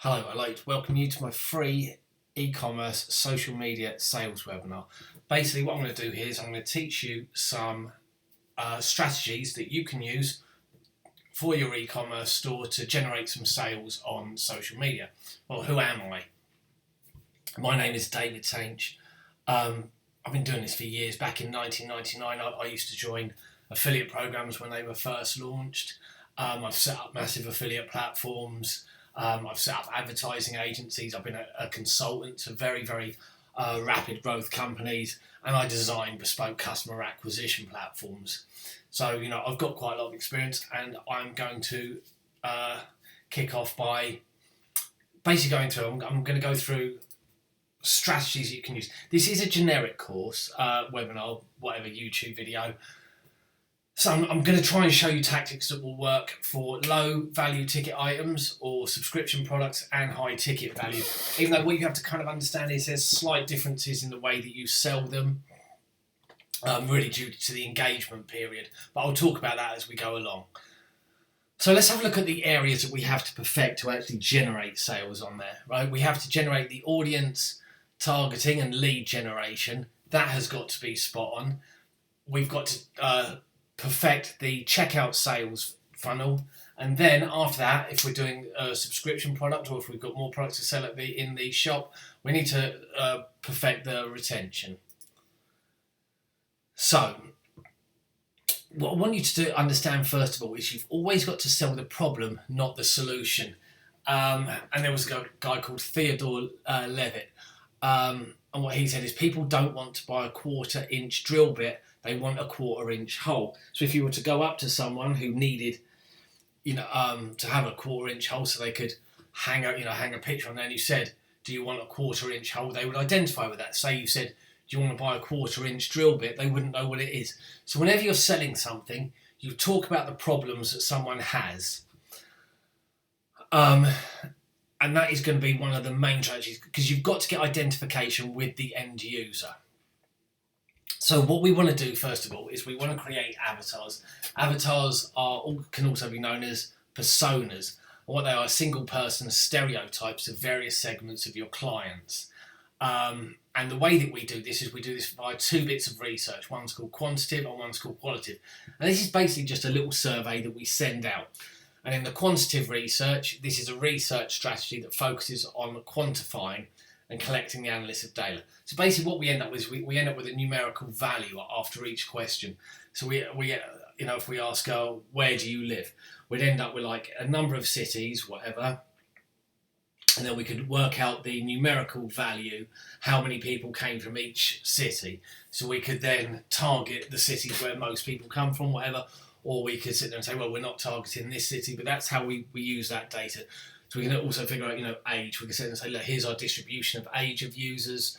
Hello, I'd like to welcome you to my free e-commerce social media sales webinar. Basically what I'm going to do here is I'm going to teach you some strategies that you can use for your e-commerce store to generate some sales on social media. Well, who am I? My name is David Tainch. I've been doing this for years. Back in 1999 I used to join affiliate programs when they were first launched. I've set up massive affiliate platforms. I've set up advertising agencies. I've been a consultant to very rapid growth companies, and I design bespoke customer acquisition platforms. So, I've got quite a lot of experience, and I'm going to kick off by basically I'm going to go through strategies you can use. This is a generic course, webinar, whatever, YouTube video. So I'm going to try and show you tactics that will work for low value ticket items or subscription products and high ticket value. Even though what you have to kind of understand is there's slight differences in the way that you sell them, really due to the engagement period. But I'll talk about that as we go along. So let's have a look at the areas that we have to perfect to actually generate sales on there, right? We have to generate the audience targeting and lead generation. That has got to be spot on. We've got to perfect the checkout sales funnel, and then after that, if we're doing a subscription product or if we've got more products to sell in the shop, we need to perfect the retention. So what I want you to understand first of all is you've always got to sell the problem, not the solution. And there was a guy called Theodore Levitt, and what he said is people don't want to buy a 1/4 inch drill bit, they want a 1/4 inch hole. So if you were to go up to someone who needed, to have a 1/4 inch hole so they could hang a picture on there, and you said, do you want a 1/4 inch hole? They would identify with that. Say you said, do you want to buy a 1/4 inch drill bit? They wouldn't know what it is. So whenever you're selling something, you talk about the problems that someone has. And that is going to be one of the main strategies, because you've got to get identification with the end user. So what we want to do first of all is we want to create avatars. Avatars can also be known as personas. What they are single person stereotypes of various segments of your clients. And the way that we do this is we do this via 2 bits of research. One's called quantitative and one's called qualitative. And this is basically just a little survey that we send out. And in the quantitative research, this is a research strategy that focuses on quantifying and collecting the analysis of data. So basically what we end up with is we end up with a numerical value after each question. So we if we ask, where do you live? We'd end up with like a number of cities, whatever, and then we could work out the numerical value, how many people came from each city. So we could then target the cities where most people come from, whatever, or we could sit there and say, well, we're not targeting this city, but that's how we use that data. So we can also figure out, age. We can sit there and say, look, here's our distribution of age of users,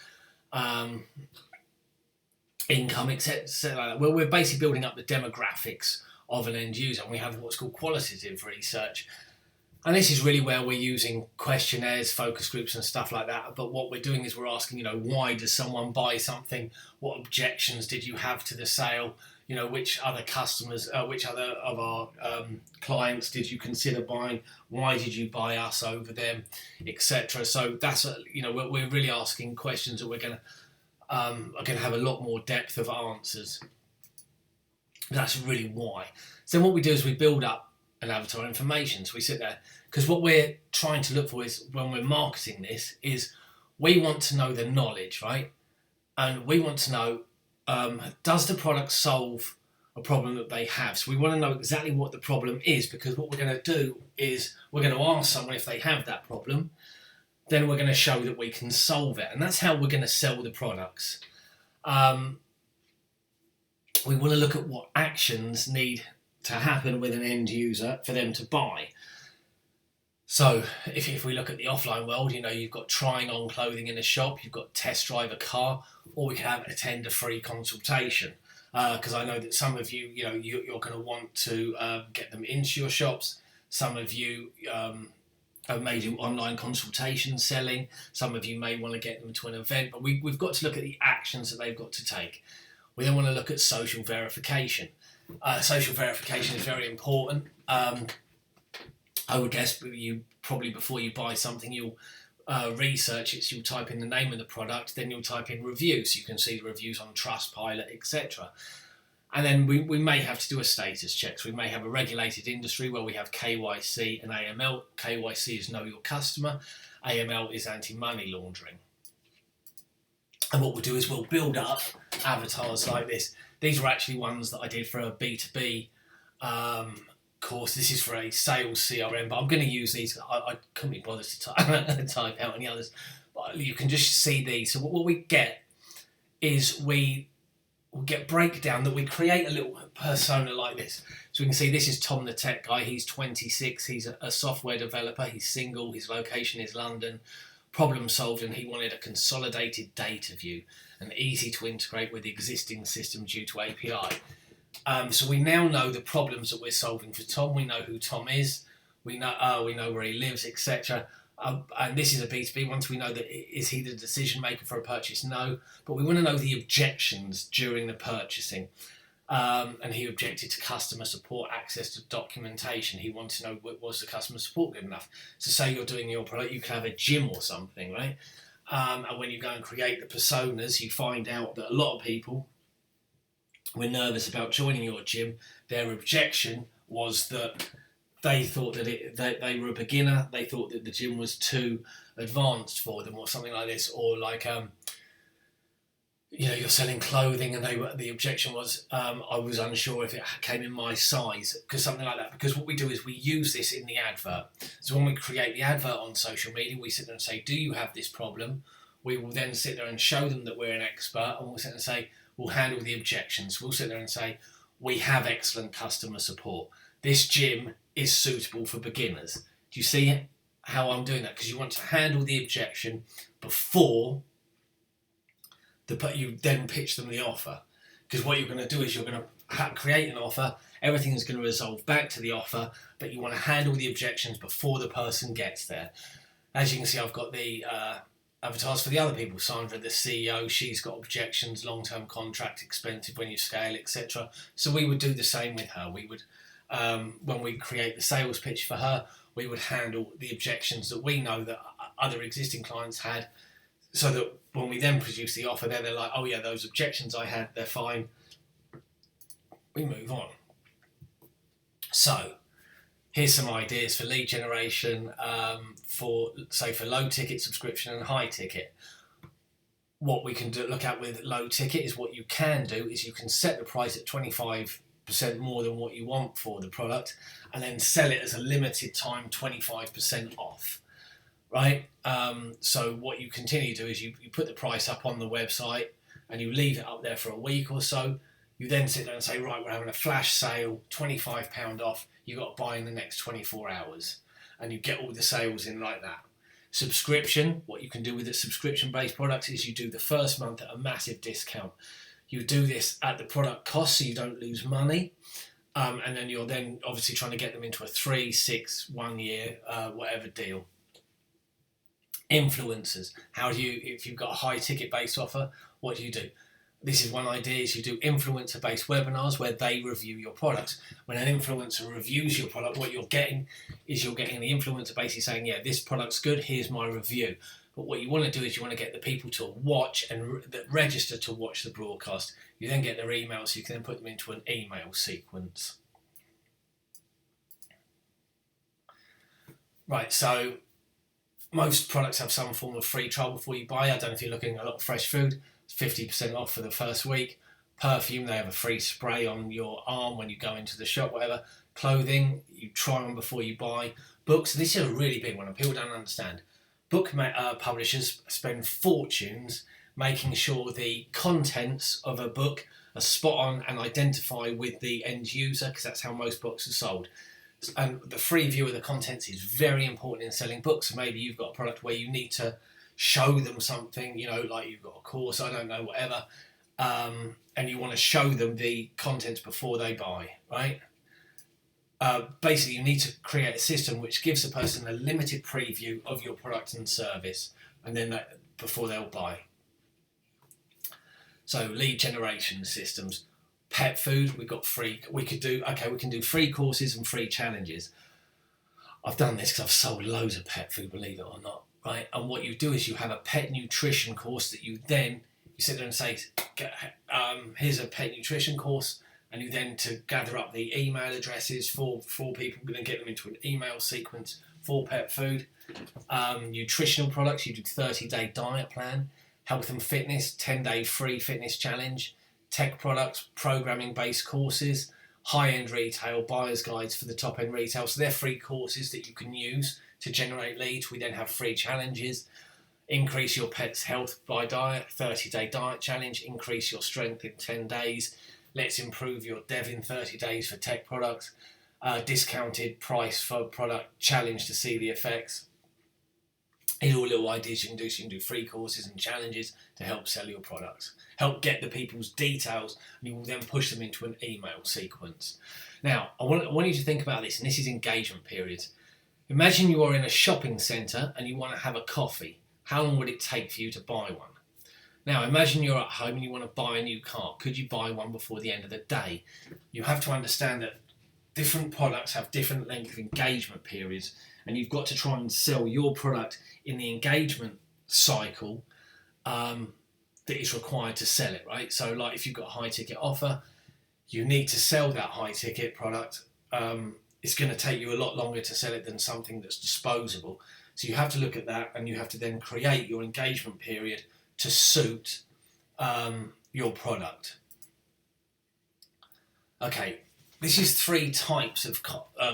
income, etc. Like that. Well, we're basically building up the demographics of an end user, and we have what's called qualitative research. And this is really where we're using questionnaires, focus groups and stuff like that. But what we're doing is we're asking, why does someone buy something? What objections did you have to the sale? Which other customers, which other of our clients did you consider buying? Why did you buy us over them, etc. So that's, we're really asking questions that we're going to have a lot more depth of answers. That's really why. So what we do is we build up an avatar information. So we sit there, because what we're trying to look for is, when we're marketing this, is we want to know the knowledge, right? And we want to know, does the product solve a problem that they have? So we want to know exactly what the problem is, because what we're going to do is we're going to ask someone if they have that problem, then we're going to show that we can solve it, and that's how we're going to sell the products. We want to look at what actions need to happen with an end user for them to buy. So if we look at the offline world, you've got trying on clothing in a shop, you've got test drive a car, or we can attend a free consultation. Because I know that some of you, you're going to want to get them into your shops. Some of you may do online consultation selling. Some of you may want to get them to an event. But we've got to look at the actions that they've got to take. We then want to look at social verification. Social verification is very important. I would guess you probably, before you buy something, you'll research it. So you'll type in the name of the product, then you'll type in reviews. So you can see the reviews on Trustpilot, etc. And then we may have to do a status check. So we may have a regulated industry where we have KYC and AML. KYC is know your customer. AML is anti-money laundering. And what we'll do is we'll build up avatars like this. These were actually ones that I did for a B2B course. This is for a sales CRM, but I'm going to use these. I couldn't be bothered to type out any others. But you can just see these. So what we get is we'll get breakdown that we create a little persona like this. So we can see this is Tom the tech guy. He's 26. He's a software developer. He's single. His location is London. Problem solved, and he wanted a consolidated data view and easy to integrate with the existing system due to API. So we now know the problems that we're solving for Tom. We know who Tom is. We know where he lives, etc. And this is a B2B. Once we know that, is he the decision maker for a purchase? No. But we want to know the objections during the purchasing. And he objected to customer support access to documentation. He wanted to know, was the customer support good enough? So say you're doing your product, you could have a gym or something, right? And when you go and create the personas, you find out that a lot of people were nervous about joining your gym. Their objection was that they thought that they were a beginner. They thought that the gym was too advanced for them, or something like this, or like you're selling clothing, and the objection was I was unsure if it came in my size, because something like that. Because what we do is we use this in the advert. So when we create the advert on social media, we sit there and say, do you have this problem? We will then sit there and show them that we're an expert, and we'll sit there and say, we'll handle the objections. We'll sit there and say, we have excellent customer support. This gym is suitable for beginners. Do you see how I'm doing that? Because you want to handle the objection before you then pitch them the offer. Because what you're going to do is you're going to create an offer. Everything is going to resolve back to the offer, but you want to handle the objections before the person gets there. As you can see, I've got the avatars for the other people. Sandra, the CEO, she's got objections, long-term contract, expensive when you scale, etc. So we would do the same with her. We would, when we create the sales pitch for her, we would handle the objections that we know that other existing clients had, so that when we then produce the offer, they're like, oh yeah, those objections I had, they're fine. We move on. So here's some ideas for lead generation for low ticket subscription and high ticket. What we can look at with low ticket is, what you can do is you can set the price at 25% more than what you want for the product, and then sell it as a limited time 25% off. Right? So what you continue to do is you put the price up on the website and you leave it up there for a week or so. You then sit there and say, right, we're having a flash sale, £25 off. You've got to buy in the next 24 hours. And you get all the sales in like that. Subscription, what you can do with a subscription-based product is you do the first month at a massive discount. You do this at the product cost so you don't lose money. And then you're then obviously trying to get them into a 3, 6, 1 year, whatever deal. Influencers. How do you, if you've got a high ticket based offer, what do? This is one idea, is you do influencer based webinars where they review your products. When an influencer reviews your product, what you're getting is the influencer basically saying, yeah, this product's good, here's my review. But what you want to do is you want to get the people to watch and register to watch the broadcast. You then get their emails, so you can then put them into an email sequence. Right, so most products have some form of free trial before you buy. I don't know if you're looking at a lot of fresh food, it's 50% off for the first week. Perfume, they have a free spray on your arm when you go into the shop, whatever. Clothing, you try on before you buy. Books, this is a really big one and people don't understand. Book publishers spend fortunes making sure the contents of a book are spot on and identify with the end user, because that's how most books are sold. And the free view of the contents is very important in selling books. So maybe you've got a product where you need to show them something, like you've got a course, I don't know, whatever, and you want to show them the contents before they buy, right? Basically, you need to create a system which gives the person a limited preview of your product and service, and then before they'll buy. So lead generation systems. Pet food, we've got free. We can do free courses and free challenges. I've done this because I've sold loads of pet food, believe it or not, right? And what you do is you have a pet nutrition course that you sit there and say, here's a pet nutrition course, and you then to gather up the email addresses for people, then get them into an email sequence for pet food. Nutritional products, you do 30-day diet plan. Health and fitness, 10-day free fitness challenge. Tech products, programming based courses. High-end retail, buyer's guides for the top-end retail. So they're free courses that you can use to generate leads. We then have free challenges. Increase your pet's health by diet, 30-day diet challenge. Increase your strength in 10 days. Let's improve your dev in 30 days for tech products. Discounted price for product challenge to see the effects. These are all little ideas you can do. So you can do free courses and challenges to help sell your products. Help get the people's details, and you will then push them into an email sequence. Now, I want you to think about this, and this is engagement periods. Imagine you are in a shopping centre and you want to have a coffee. How long would it take for you to buy one? Now, imagine you're at home and you want to buy a new car. Could you buy one before the end of the day? You have to understand that different products have different length of engagement periods, and you've got to try and sell your product in the engagement cycle that is required to sell it, right? So like if you've got a high ticket offer, you need to sell that high ticket product. It's going to take you a lot longer to sell it than something that's disposable. So you have to look at that, and you have to then create your engagement period to suit your product. Okay, this is 3 types of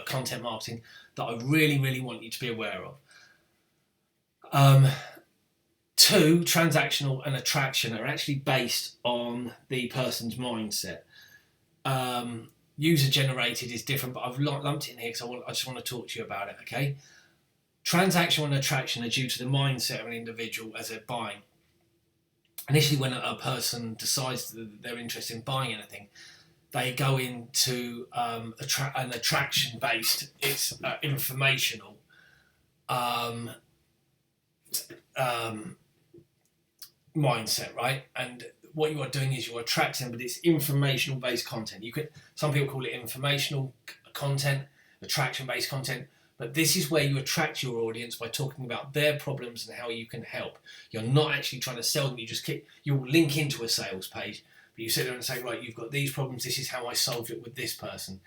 content marketing that I really, really want you to be aware of. 2, transactional and attraction, are actually based on the person's mindset. User generated is different, but I've lumped it in here because I just want to talk to you about it, okay? Transactional and attraction are due to the mindset of an individual as they're buying. Initially, when a person decides that they're interested in buying anything, they go into an attraction-based, it's informational mindset, right? And what you are doing is you're attracting, but it's informational-based content. Some people call it informational content, attraction-based content, but this is where you attract your audience by talking about their problems and how you can help. You're not actually trying to sell them. You'll link into a sales page, but you sit there and say, right, you've got these problems. This is how I solved it with this person.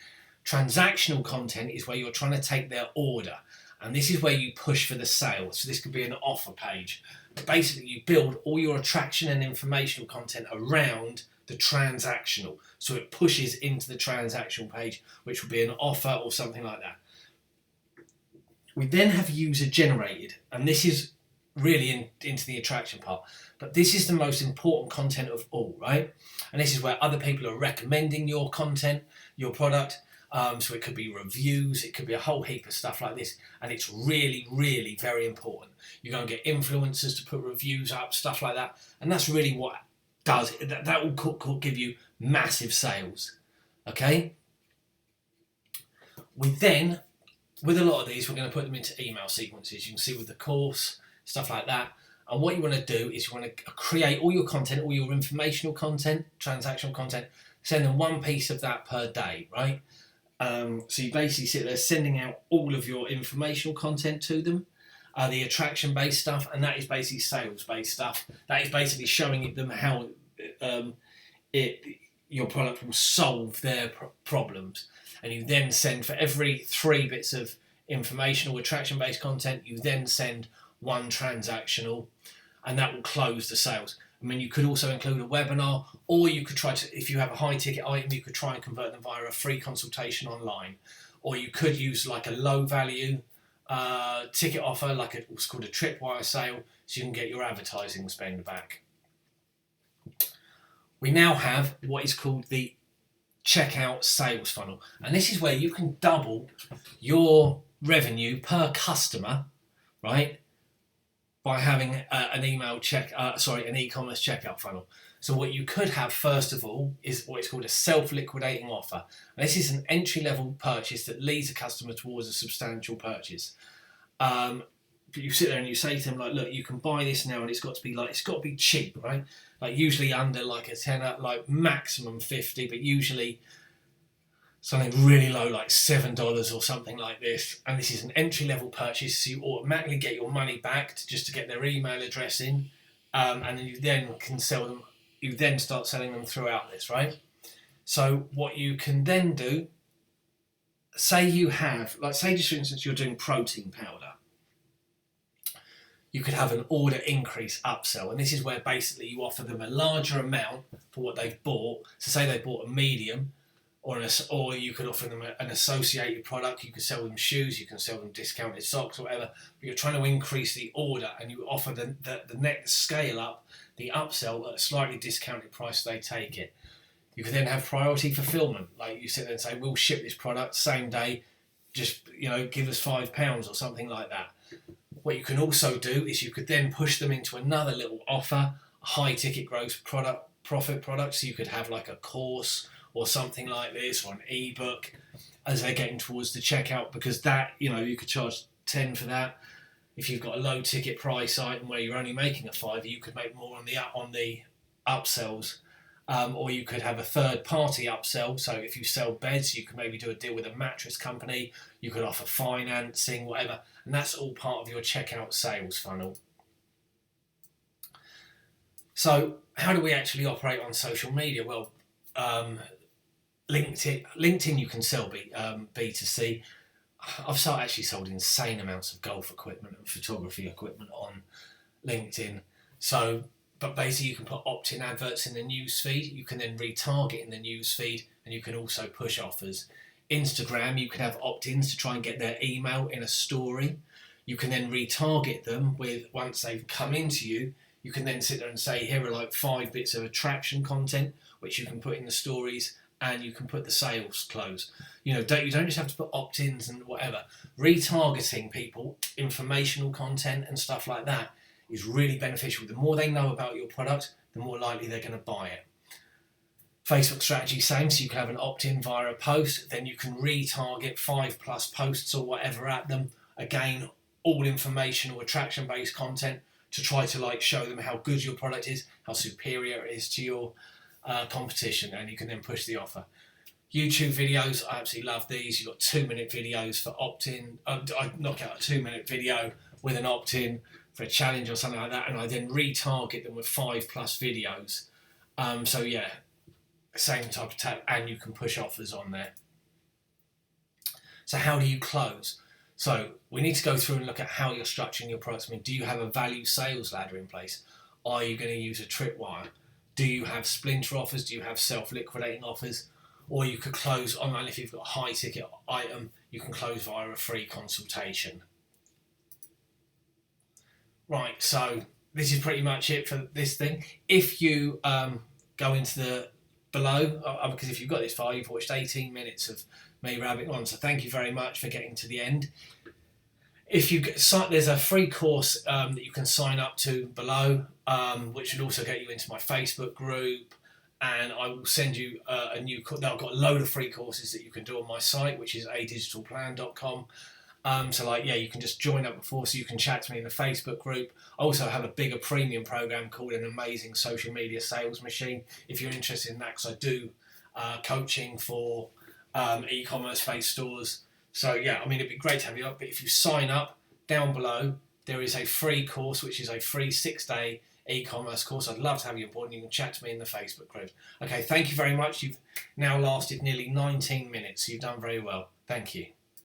Transactional content is where you're trying to take their order, and this is where you push for the sale. So this could be an offer page. But basically, you build all your attraction and informational content around the transactional. So it pushes into the transactional page, which would be an offer or something like that. We then have user generated, and this is really into the attraction part, but this is the most important content of all, right? And this is where other people are recommending your content, your product. So it could be reviews, it could be a whole heap of stuff like this, and it's really, really very important. You're going to get influencers to put reviews up, stuff like that, and that's really what does it. That will give you massive sales, okay? We then, with a lot of these, we're going to put them into email sequences. You can see with the course, stuff like that. And what you want to do is you want to create all your content, all your informational content, transactional content, send them one piece of that per day, right? So you basically sit there sending out all of your informational content to them, the attraction-based stuff, and that is basically sales-based stuff. That is basically showing them how your product will solve their problems. And you then send, for every 3 bits of informational attraction-based content, you then send 1 transactional, and that will close the sales. I mean, you could also include a webinar, or you could try to, if you have a high ticket item, you could try and convert them via a free consultation online. Or you could use like a low value ticket offer, like what's called a tripwire sale, so you can get your advertising spend back. We now have what is called the checkout sales funnel. And this is where you can double your revenue per customer, right? By having an e-commerce checkout funnel. So what you could have first of all is what is called a self-liquidating offer. And this is an entry-level purchase that leads a customer towards a substantial purchase. You sit there and you say to them, like, look, you can buy this now, and it's got to be cheap, right? Like usually under like a tenner, like maximum 50, but usually something really low, like $7 or something like this, and this is an entry-level purchase, so you automatically get your money back just to get their email address in, and then you then can sell them. You then start selling them throughout this, right? So what you can then do, say you have, like say just for instance you're doing protein powder, you could have an order increase upsell, and this is where basically you offer them a larger amount for what they've bought. So say they bought a medium, or you could offer them an associated product. You could sell them shoes, you can sell them discounted socks or whatever, but you're trying to increase the order, and you offer the next scale up, the upsell, at a slightly discounted price, so they take it. You could then have priority fulfillment, like you sit there and say, we'll ship this product same day, just give us £5 or something like that. What you can also do is you could then push them into another little offer, a high ticket gross profit product, so you could have like a course or something like this, or an ebook as they're getting towards the checkout, because that, you could charge 10 for that. If you've got a low ticket price item where you're only making a £5, you could make more on the upsells. Or you could have a third party upsell. So if you sell beds, you could maybe do a deal with a mattress company. You could offer financing, whatever. And that's all part of your checkout sales funnel. So how do we actually operate on social media? Well, LinkedIn you can sell B2C. I've actually sold insane amounts of golf equipment and photography equipment on LinkedIn. But basically you can put opt-in adverts in the news feed, you can then retarget in the news feed, and you can also push offers. Instagram, you can have opt-ins to try and get their email in a story. You can then retarget them with, once they've come into you, you can then sit there and say, here are like 5 bits of attraction content, which you can put in the stories, and you can put the sales close. You don't just have to put opt-ins and whatever. Retargeting people, informational content and stuff like that is really beneficial. The more they know about your product, the more likely they're going to buy it. Facebook strategy, same. So you can have an opt-in via a post, then you can retarget 5+ posts or whatever at them. Again, all informational, attraction-based content to try to show them how good your product is, how superior it is to your competition, and you can then push the offer. YouTube videos, I absolutely love these. You've got 2-minute videos for opt-in. I knock out a 2-minute video with an opt-in for a challenge or something like that, and I then retarget them with 5+ videos. So yeah, same type of tag, and you can push offers on there. So how do you close? So we need to go through and look at how you're structuring your products. I mean, do you have a value sales ladder in place? Are you going to use a tripwire? Do you have splinter offers? Do you have self-liquidating offers? Or you could close online. If you've got a high ticket item, you can close via a free consultation. Right, so this is pretty much it for this thing. If you go into the below, because if you've got this far, you've watched 18 minutes of me rabbiting on, so thank you very much for getting to the end. If you there's a free course that you can sign up to below, which will also get you into my Facebook group, and I will send you a new course. Now I've got a load of free courses that you can do on my site, which is adigitalplan.com. You can just join up before, so you can chat to me in the Facebook group. I also have a bigger premium program called An Amazing Social Media Sales Machine, if you're interested in that, because I do coaching for e-commerce based stores. So yeah, I mean, it'd be great to have you up, but if you sign up, down below there is a free course, which is a free 6-day e-commerce course. I'd love to have you on board, and you can chat to me in the Facebook group. Okay, thank you very much. You've now lasted nearly 19 minutes, so you've done very well. Thank you.